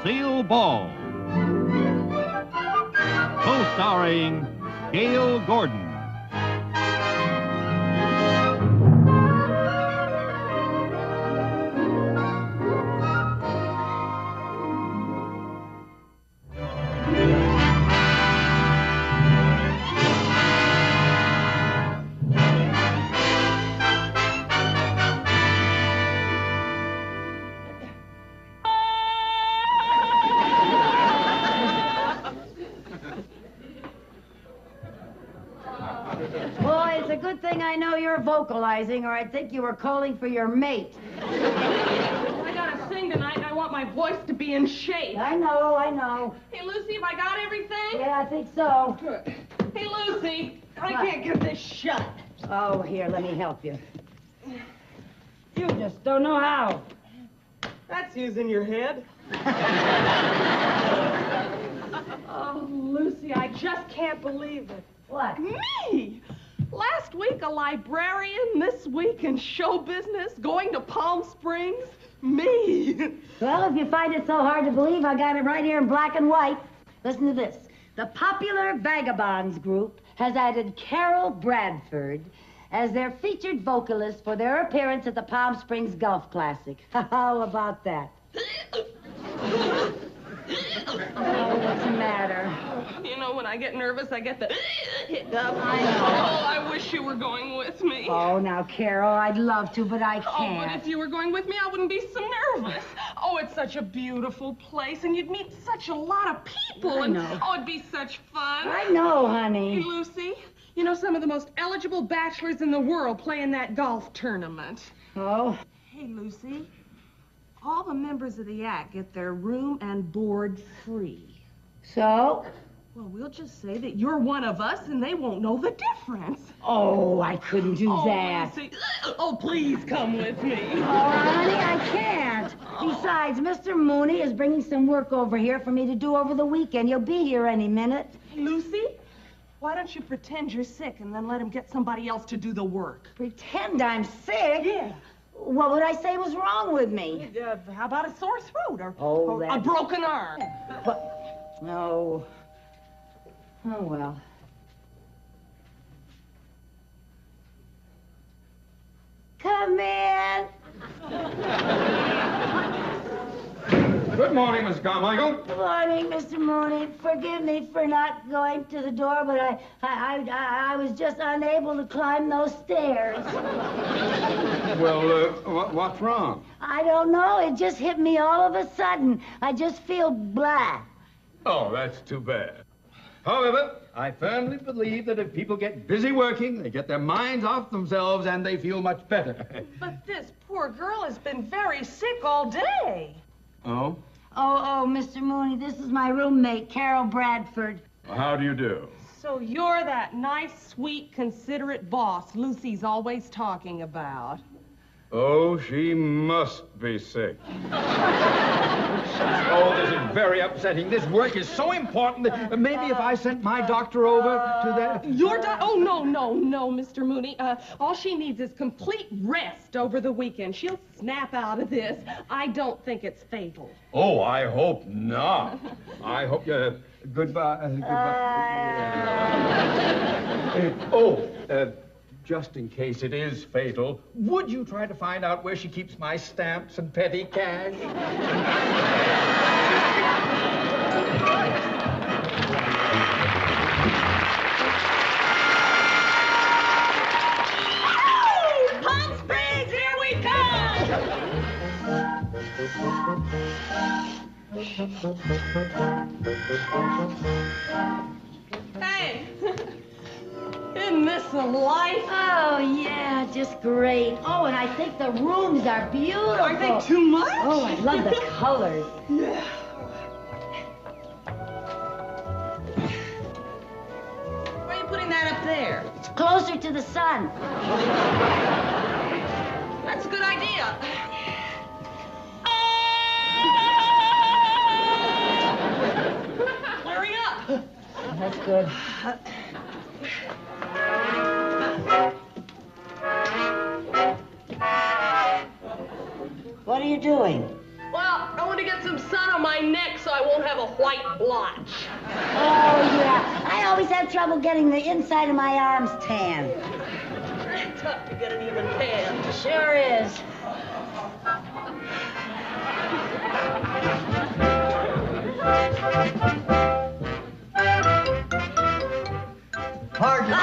Lucille Ball. Co-starring Gail Gordon. Boy, it's a good thing I know you're vocalizing, or I'd think you were calling for your mate. I gotta sing tonight, and I want my voice to be in shape. I know. Hey, Lucy, have I got everything? Yeah, I think so. Good. Hey, Lucy, I What? can't get this shut. Oh, here, let me help you. You just don't know how. That's using your head. Oh, Lucy, I just can't believe it. What? Me! Last week a librarian, this week in show business, going to Palm Springs. Me! Well, if you find it so hard to believe, I got it right here in black and white. Listen to this. The Popular Vagabonds group has added Carol Bradford as their featured vocalist for their appearance at the Palm Springs Golf Classic. How about that? Oh, what's the matter? You know, when I get nervous, I get the hiccup. I know. Oh, I wish you were going with me. Oh, now, Carol, I'd love to, but I Oh, can't. but if you were going with me, I wouldn't be so nervous. Oh, it's such a beautiful place, and you'd meet such a lot of people. I know. And, oh, it'd be such fun. I know, Hey, honey. Lucy, you know some of the most eligible bachelors in the world play in that golf tournament. Oh? Hey, Lucy, all the members of the act get their room and board free. So? Well, we'll just say that you're one of us, and they won't know the difference. Oh, I couldn't do that. Lucy, oh, please come with me. Oh, honey, I can't. Besides, Mr. Mooney is bringing some work over here for me to do over the weekend. He'll be here any minute. Hey, Lucy, why don't you pretend you're sick and then let him get somebody else to do the work? Pretend I'm sick? Yeah. What would I say was wrong with me? How about a sore throat or, Oh, or a that- broken arm? What? No. Oh, well. Come in. Good morning, Miss Carmichael. Good morning, Mr. Mooney. Forgive me for not going to the door, but I was just unable to climb those stairs. Well, what's wrong? I don't know. It just hit me all of a sudden. I just feel blah. Oh, that's too bad. However, I firmly believe that if people get busy working, they get their minds off themselves and they feel much better. But this poor girl has been very sick all day. Oh? Oh, Mr. Mooney, this is my roommate, Carol Bradford. Well, how do you do? So you're that nice, sweet, considerate boss Lucy's always talking about. Oh, she must be sick. Oh, this is very upsetting. This work is so important that maybe if I sent my doctor over to that... Oh, no, Mr. Mooney. All she needs is complete rest over the weekend. She'll snap out of this. I don't think it's fatal. Oh, I hope not. I hope you... Goodbye. Just in case it is fatal, would you try to find out where she keeps my stamps and petty cash? Palm Springs, here we come! Hey! Isn't this a life? Oh, yeah, just great. Oh, and I think the rooms are beautiful. Aren't they too much? Oh, I love the colors. Yeah. Why are you putting that up there? It's closer to the sun. That's a good idea. Hurry up. That's good. What are you doing? Well, I want to get some sun on my neck so I won't have a white blotch. Oh, yeah. I always have trouble getting the inside of my arms tan. Tough to get an even tan. Sure is. Pardon.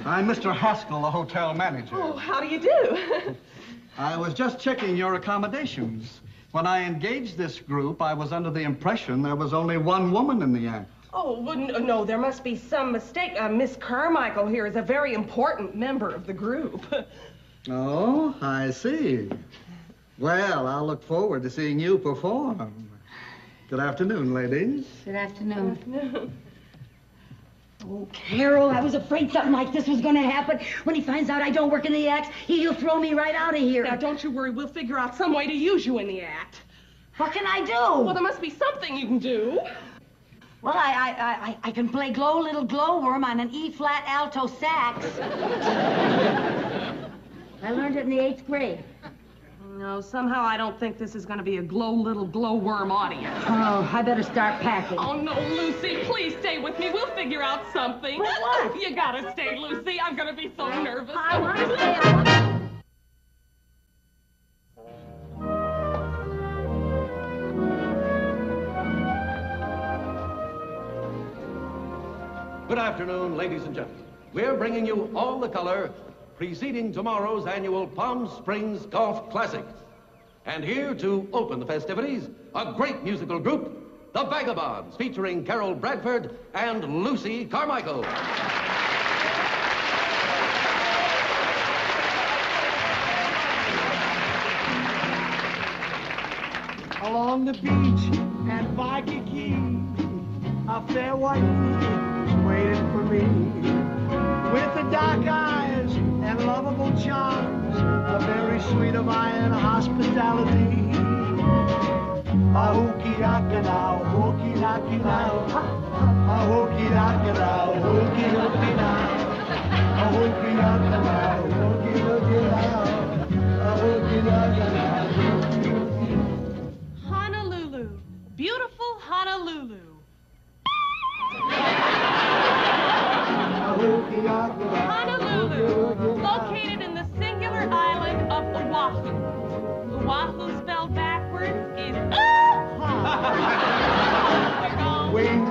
I'm Mr. Haskell, the hotel manager. Oh, how do you do? I was just checking your accommodations. When I engaged this group, I was under the impression there was only one woman in the act. Oh, no, there must be some mistake. Miss Carmichael here is a very important member of the group. Oh, I see. Well, I'll look forward to seeing you perform. Good afternoon, ladies. Good afternoon. Oh, Carol, I was afraid something like this was going to happen. When he finds out I don't work in the act, he'll throw me right out of here. Now, don't you worry. We'll figure out some way to use you in the act. What can I do? Well, there must be something you can do. Well, I can play Glow Little Glowworm on an E-flat alto sax. I learned it in the 8th grade. No, somehow I don't think this is going to be a Glow Little Glowworm audience. Oh, I better start packing. Oh, no, Lucy, please stay with me. We'll figure out something. But what? You gotta stay, Lucy. I'm going to be so nervous. I want to stay. Good afternoon, ladies and gentlemen. We're bringing you all the color preceding tomorrow's annual Palm Springs Golf Classic. And here to open the festivities, a great musical group, the Vagabonds, featuring Carol Bradford and Lucy Carmichael. Along the beach at Waikiki, a fair white waiting for me, with the dark eyes and lovable charms, a very sweet of iron hospitality. A hooky daka now, hooky daki now, a hooky daka now, hooky dooky now, a hooky daka now, hooky dooky now, a hooky daka now. Honolulu, beautiful Honolulu. Honolulu, located in the singular island of Oahu. Oahu spelled backwards is We're going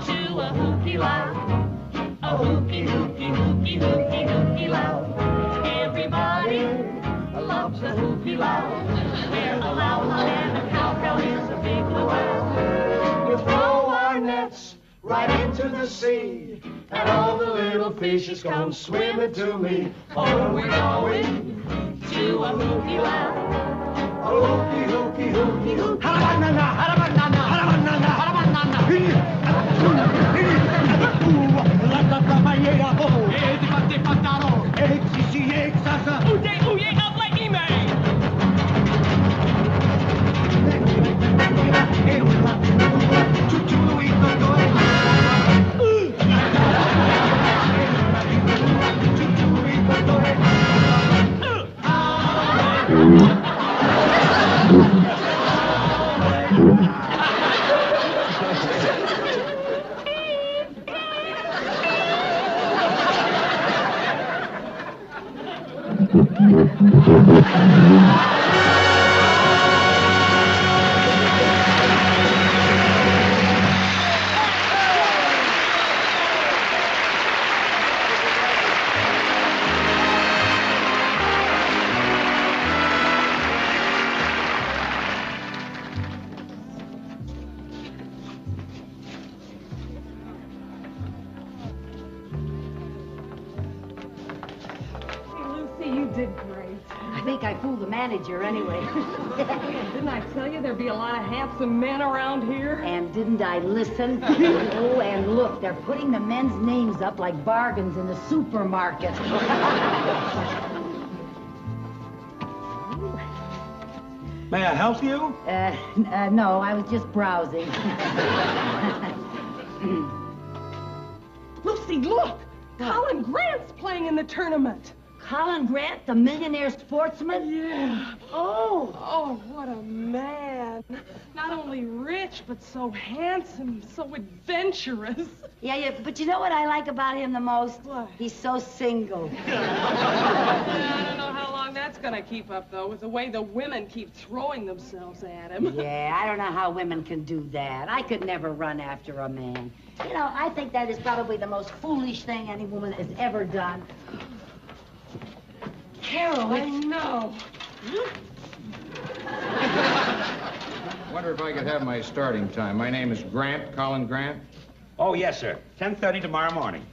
to a hooky loud, a hooky, hooky, hooky, hooky, hooky loud. Everybody loves a hooky loud, where a loud and a cowbell is a big luau. We'll throw our nets right into the sea, and all the little fishes come swimming to me. Oh, we're going to a hooky loud. a hooky, hooky, hooky, hooky. Harabanana, harabanana, harabanana, harabanana. La caballera, ho, de pataro, exisi, exasa. Uye, uye, habla ime. You did great. I think I fooled the manager anyway. Didn't I tell you there'd be a lot of handsome men around here? And didn't I listen? Oh, and look, they're putting the men's names up like bargains in the supermarket. May I help you? No, I was just browsing. Lucy, look! Colin Grant's playing in the tournament. Colin Grant, the millionaire sportsman? Yeah. Oh. Oh, what a man. Not only rich, but so handsome, so adventurous. Yeah, but you know what I like about him the most? What? He's so single. I don't know how long that's gonna keep up, though, with the way the women keep throwing themselves at him. Yeah, I don't know how women can do that. I could never run after a man. You know, I think that is probably the most foolish thing any woman has ever done. Carol, I know. Wonder if I could have my starting time. My name is Grant, Colin Grant. Oh, yes, sir. 10:30 tomorrow morning.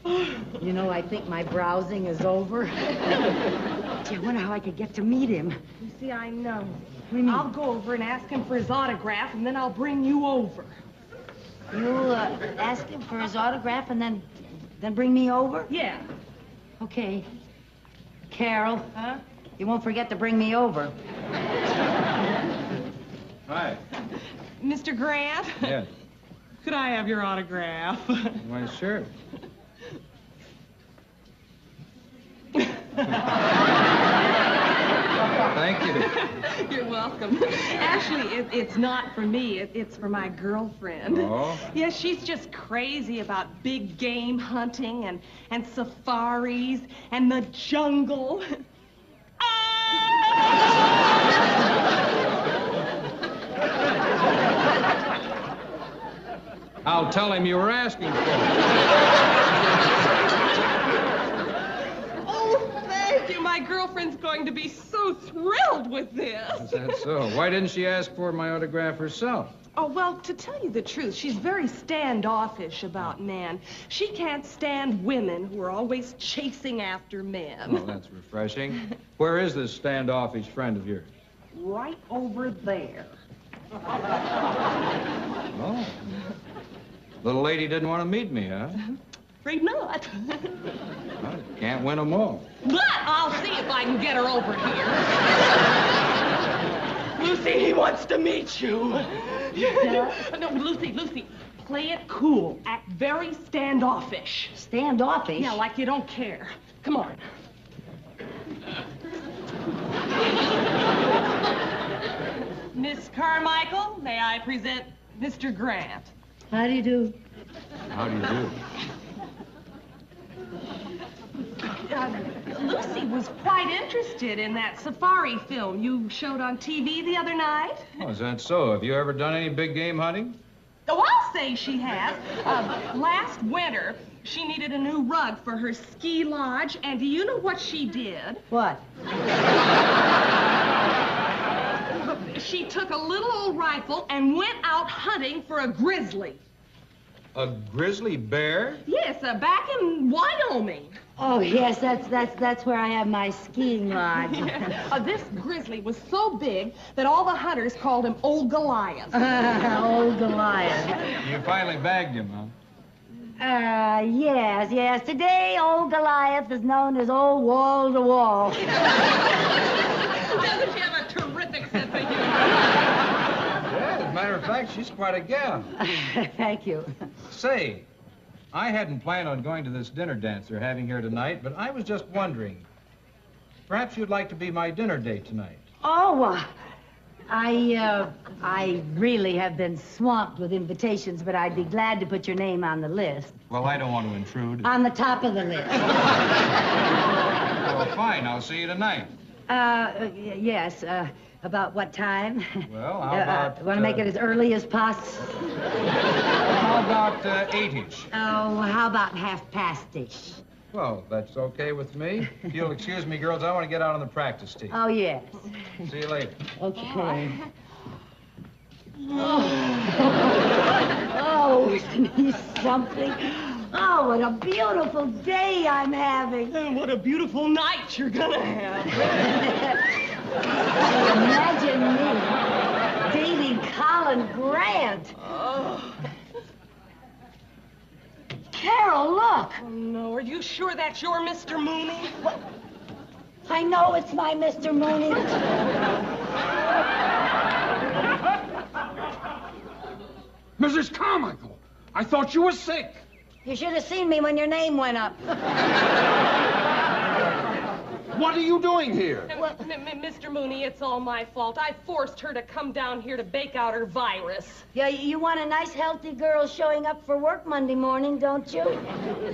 You know, I think my browsing is over. Gee, I wonder how I could get to meet him. You see, I know. What do you mean? I'll go over and ask him for his autograph, and then I'll bring you over. You'll ask him for his autograph and then bring me over? Yeah. Okay. Carol. Huh? You won't forget to bring me over. Hi. Mr. Grant? Yes. Could I have your autograph? Why, sure. Thank you. You're welcome. Actually, it's not for me. It's for my girlfriend. Oh? Yeah, she's just crazy about big game hunting and safaris and the jungle. I'll tell him you were asking for it. Oh, thank you. My girlfriend's going to be so thrilled with this. Is that so? Why didn't she ask for my autograph herself? Oh, well, to tell you the truth, she's very standoffish about men. She can't stand women who are always chasing after men. Oh, that's refreshing. Where is this standoffish friend of yours? Right over there. Oh. Little lady didn't want to meet me, huh? Afraid not. Well, can't win them all. But I'll see if I can get her over here. Lucy, he wants to meet you. No, Lucy, play it cool. Act very standoffish. Standoffish? Yeah, like you don't care. Come on. Miss Carmichael, may I present Mr. Grant? How do you do? How do you do? Lucy was quite interested in that safari film you showed on TV the other night. Oh, is that so? Have you ever done any big game hunting? Oh, I'll say she has. Last winter, she needed a new rug for her ski lodge, and do you know what she did? What? She took a little old rifle and went out hunting for a grizzly. A grizzly bear? Yes, back in Wyoming. Oh, yes, that's where I have my skiing lodge. This grizzly was so big that all the hunters called him Old Goliath. Old Goliath. You finally bagged him, huh? Yes. Today, old Goliath is known as Old Wall to Wall. Doesn't she have a terrific sense of humor? Yeah, as a matter of fact, she's quite a gal. Thank you. Say, I hadn't planned on going to this dinner dance they're having here tonight, but I was just wondering, perhaps you'd like to be my dinner date tonight. Oh, I really have been swamped with invitations, but I'd be glad to put your name on the list. Well, I don't want to intrude. On the top of the list. Well, fine, I'll see you tonight. Yes, about what time? Well, how about... Want to make it as early as possible? How about 8-ish? Oh, how about 1:30-ish? Well, that's okay with me. If you'll excuse me, girls, I want to get out on the practice tee. Oh, yes. See you later. Okay. Oh, isn't he something? Oh, what a beautiful day I'm having. And what a beautiful night you're gonna have. Imagine me dating Colin Grant. Oh. Carol, look. Oh, no, are you sure that's your Mr. Mooney? What? I know it's my Mr. Mooney. Mrs. Carmichael, I thought you were sick. You should have seen me when your name went up. What are you doing here? Mr. Mooney, it's all my fault. I forced her to come down here to bake out her virus. Yeah, you want a nice, healthy girl showing up for work Monday morning, don't you?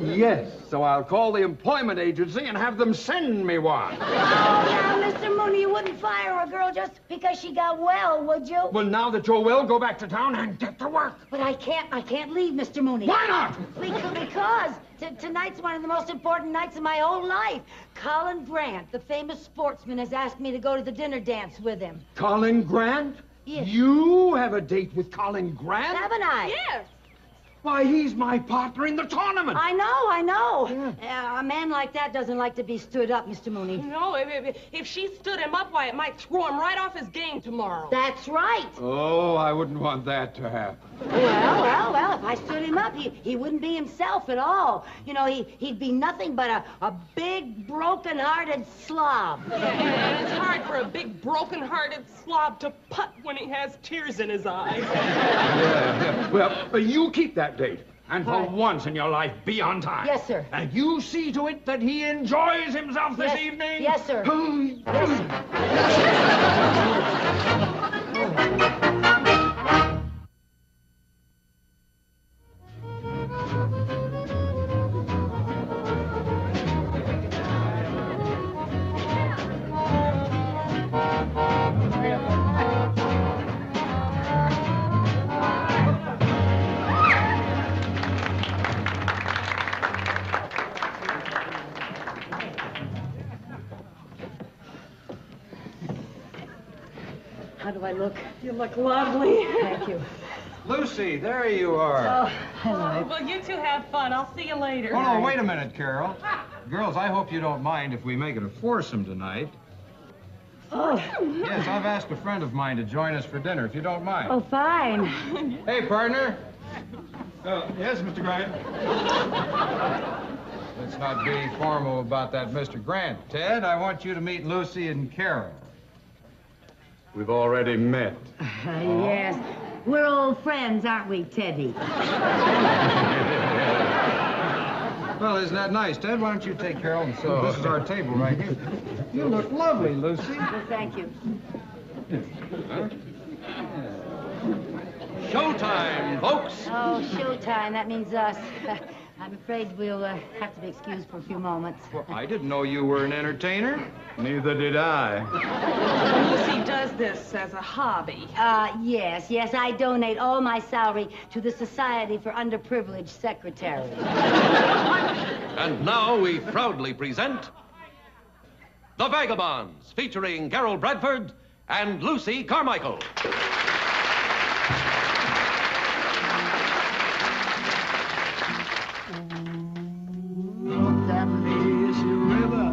Yes, so I'll call the employment agency and have them send me one. Oh, now, Mr. Mooney, you wouldn't fire a girl just because she got well, would you? Well, now that you're well, go back to town and get to work. But I can't leave, Mr. Mooney. Why not? Because tonight's one of the most important nights of my whole life. Colin Grant, the famous sportsman, has asked me to go to the dinner dance with him. Colin Grant? Yes. You have a date with Colin Grant? Haven't I? Yes. Why, he's my partner in the tournament. I know. Yeah. A man like that doesn't like to be stood up, Mr. Mooney. No, if she stood him up, why, it might throw him right off his game tomorrow. That's right. Oh, I wouldn't want that to happen. Well, if I stood him up, he wouldn't be himself at all. You know, he'd be nothing but a big, broken-hearted slob. And it's hard for a big, broken-hearted slob to putt when he has tears in his eyes. Yeah. Well, you keep that date. And for once in your life, be on time. Yes, sir. And you see to it that he enjoys himself this evening. Yes, sir. Yes, How do I look? You look lovely. Thank you. Lucy, there you are. Oh, hello. Well, you two have fun. I'll see you later. Oh, no, wait a minute, Carol. Girls, I hope you don't mind if we make it a foursome tonight. Oh. Yes, I've asked a friend of mine to join us for dinner, if you don't mind. Oh, fine. Hey, partner. Yes, Mr. Grant. Let's not be formal about that, Mr. Grant. Ted, I want you to meet Lucy and Carol. We've already met. Yes. We're old friends, aren't we, Teddy? Well, isn't that nice, Ted? Why don't you take Carol and sit? This is our table right here. You look lovely, Lucy. Well, thank you. Showtime, folks. Oh, showtime. That means us. I'm afraid we'll have to be excused for a few moments. Well, I didn't know you were an entertainer. Neither did I. Lucy does this as a hobby. Yes. I donate all my salary to the Society for Underprivileged Secretaries. And now we proudly present The Vagabonds, featuring Carol Bradford and Lucy Carmichael. That lazy river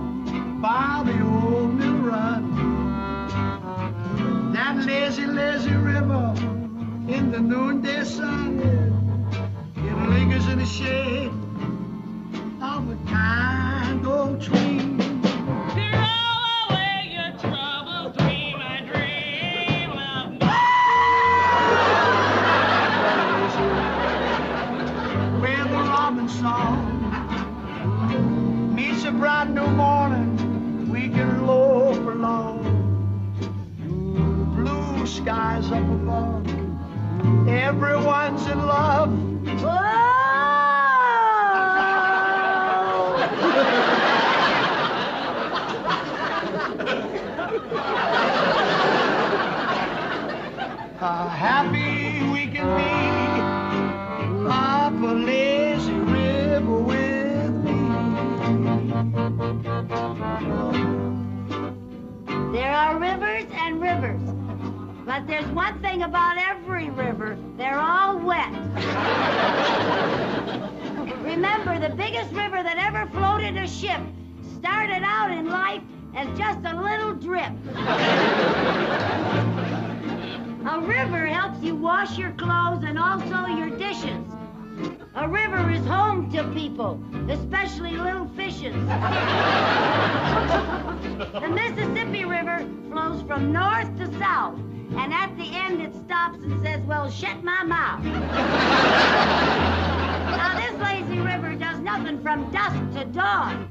by the old mill run. That lazy river in the noonday sun. It lingers in the shade of a kind old tree. Throw away your troubles, dream a dream of Where the robin song meets a bright new morning, we can loaf along. Blue skies up above, everyone's in love. How happy we can be up a lazy river with me. There are rivers and rivers. But there's one thing about every river. They're all wet. Remember, the biggest river that ever floated a ship started out in life as just a little drip. A river helps you wash your clothes and also your dishes. A river is home to people, especially little fishes. The Mississippi River flows from north to south, and at the end it stops and says, well, shut my mouth. Now, this lazy river does nothing from dusk to dawn.